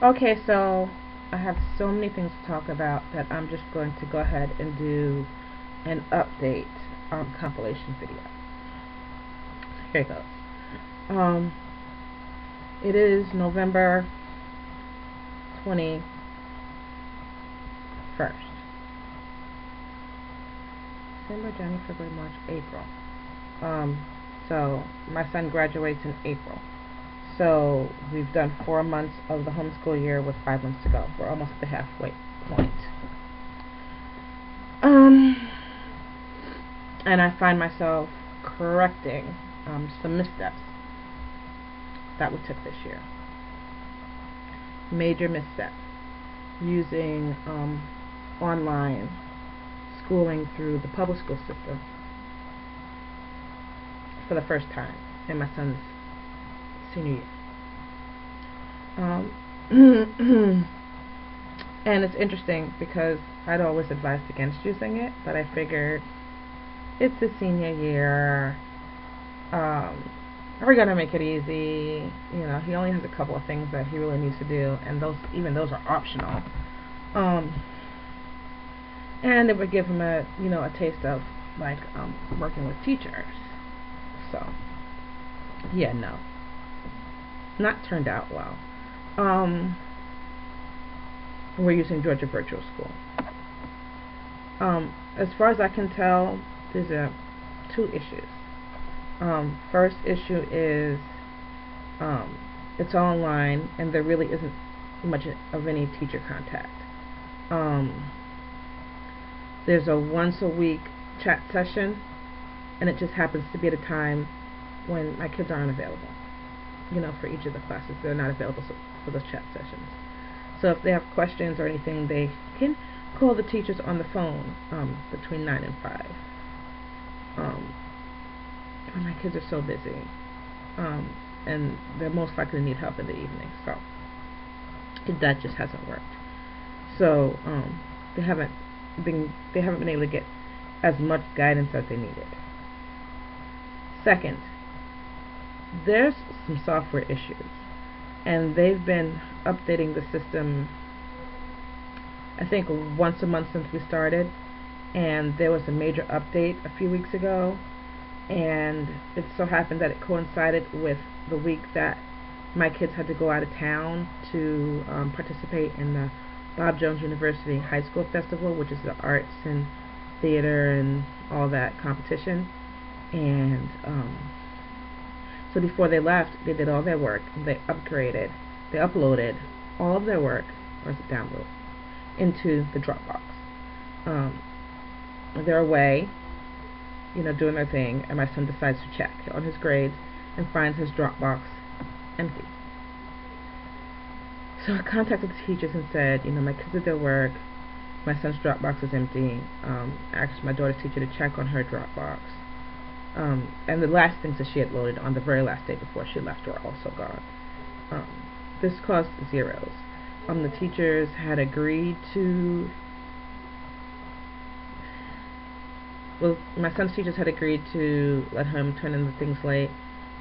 Okay, so I have so many things to talk about that I'm just going to go ahead and do an update compilation video. Here it goes. Um, it is November 21st. December, January, February, March, April. Um, so my son graduates in April. So we've done 4 months of the homeschool year with 5 months to go. We're almost at the halfway point. Um, and I find myself correcting some missteps that we took this year. Major missteps using online schooling through the public school system for the first time in my son's senior year. And it's interesting because I'd always advised against using it, but I figured it's his senior year. We're gonna make it easy. He only has a couple of things that he really needs to do, and those are optional. Um, and it would give him a taste of like working with teachers. So yeah, no, not turned out well. We're using Georgia Virtual School. As far as I can tell, there's two issues. First issue is it's online and there really isn't much of any teacher contact. There's a once a week chat session, and it just happens to be at a time when my kids aren't available. For each of the classes, they're not available for those chat sessions. So if they have questions or anything, they can call the teachers on the phone between 9 and 5. And my kids are so busy, and they're most likely to need help in the evening. So that just hasn't worked. So they haven't been able to get as much guidance as they needed. Second, there's some software issues, and they've been updating the system I think once a month since we started, and there was a major update a few weeks ago, and it so happened that it coincided with the week that my kids had to go out of town to participate in the Bob Jones University High School Festival, which is the arts and theater and all that competition. And so before they left, they did all their work. They uploaded all of their work, or is it download, into the Dropbox. They're away, doing their thing, and my son decides to check on his grades and finds his Dropbox empty. So I contacted the teachers and said, my kids did their work, my son's Dropbox is empty. Asked my daughter's teacher to check on her Dropbox. And the last things that she had loaded on the very last day before she left were also gone. This caused zeros. The teachers had agreed to my son's teachers had agreed to let him turn in the things late,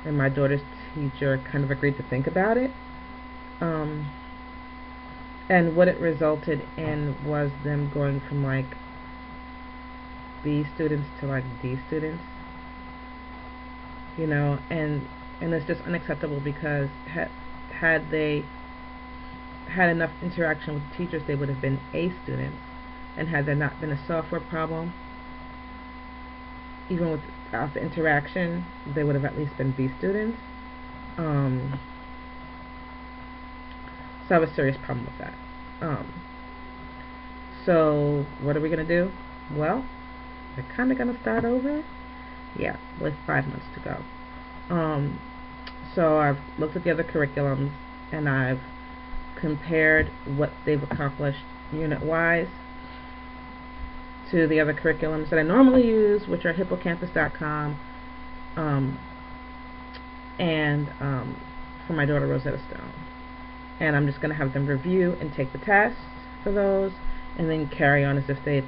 and my daughter's teacher kind of agreed to think about it. And what it resulted in was them going from like B students to like D students. And it's just unacceptable because had they had enough interaction with the teachers, they would have been A students, and had there not been a software problem, even without the interaction, they would have at least been B students. So I have a serious problem with that. So what are we going to do? Well, we're kind of going to start over. Yeah, with 5 months to go. So I've looked at the other curriculums, and I've compared what they've accomplished unit-wise to the other curriculums that I normally use, which are hippocampus.com, and for my daughter Rosetta Stone. And I'm just going to have them review and take the tests for those, and then carry on as if they've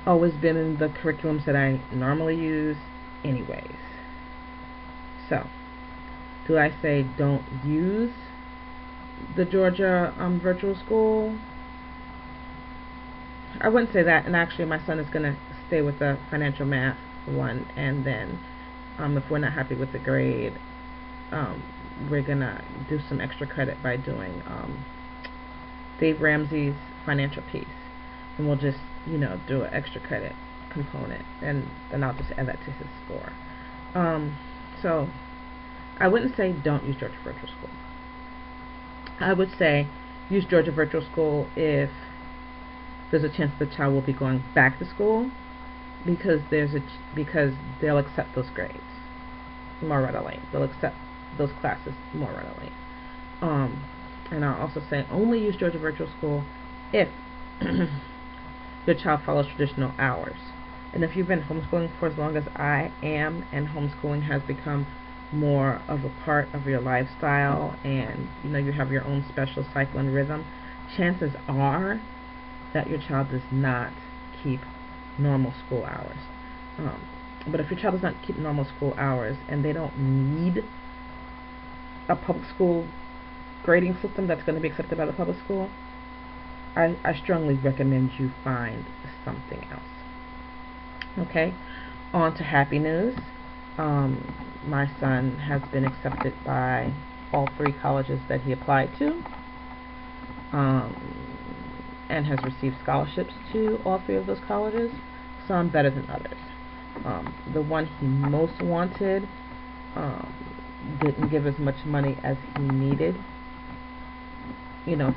always been in the curriculums that I normally use anyways. So, do I say don't use The Georgia virtual school, I wouldn't say that, and actually my son is going to stay with the financial math one, and then if we're not happy with the grade, we're going to do some extra credit by doing Dave Ramsey's financial piece, and we'll just, do an extra credit component, and then I'll just add that to his score. So I wouldn't say don't use Georgia Virtual School. I would say use Georgia Virtual School if there's a chance the child will be going back to school, because because they'll accept those grades more readily. They'll accept those classes more readily. And I'll also say only use Georgia Virtual School if your child follows traditional hours. And if you've been homeschooling for as long as I am, and homeschooling has become more of a part of your lifestyle, and you have your own special cycle and rhythm, chances are that your child does not keep normal school hours. But if your child does not keep normal school hours and they don't need a public school grading system that's going to be accepted by the public school, I strongly recommend you find something else. Okay, on to happy news. My son has been accepted by all 3 colleges that he applied to, and has received scholarships to all 3 of those colleges. Some better than others. The one he most wanted didn't give as much money as he needed,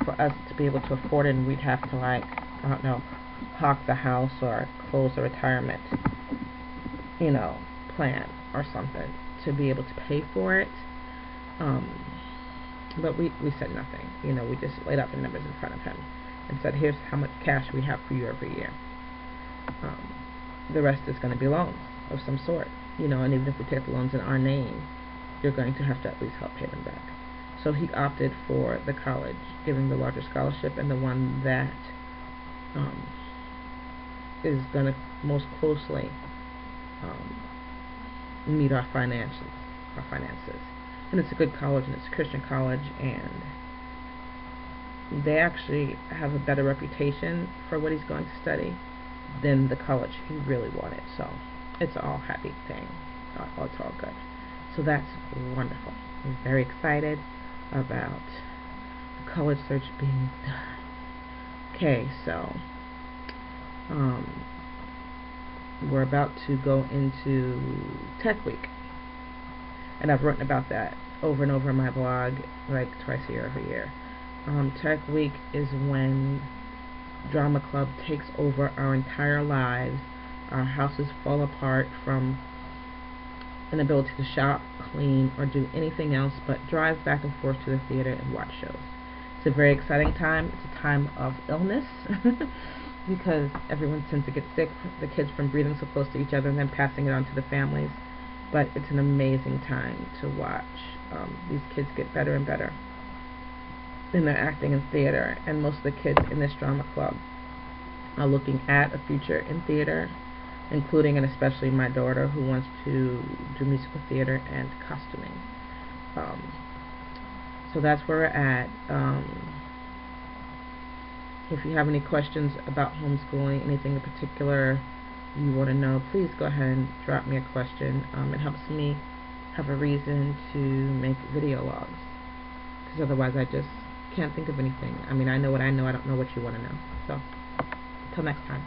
for us to be able to afford it, and we'd have to, I don't know, hawk the house or close a retirement, plan or something to be able to pay for it. But we said nothing. We just laid out the numbers in front of him and said, here's how much cash we have for you every year. The rest is going to be loans of some sort, and even if we take the loans in our name, you're going to have to at least help pay them back. So he opted for the college giving the larger scholarship, and the one that is going to most closely meet our finances. And it's a good college, and it's a Christian college, and they actually have a better reputation for what he's going to study than the college he really wanted. So it's an all happy thing. It's all good. So that's wonderful. I'm very excited about the college search being done. Okay, so we're about to go into Tech Week, and I've written about that over and over in my blog, like twice a year, every year. Tech Week is when Drama Club takes over our entire lives. Our houses fall apart from inability to shop, clean, or do anything else but drive back and forth to the theater and watch shows. It's a very exciting time. It's a time of illness because everyone tends to get sick, the kids from breathing so close to each other and then passing it on to the families. But it's an amazing time to watch these kids get better and better in their acting in theater, and most of the kids in this drama club are looking at a future in theater, including and especially my daughter, who wants to do musical theater and costuming. So that's where we're at. If you have any questions about homeschooling, anything in particular you want to know, please go ahead and drop me a question. It helps me have a reason to make video logs, because otherwise I just can't think of anything. I mean, I know what I know, I don't know what you want to know. So, until next time.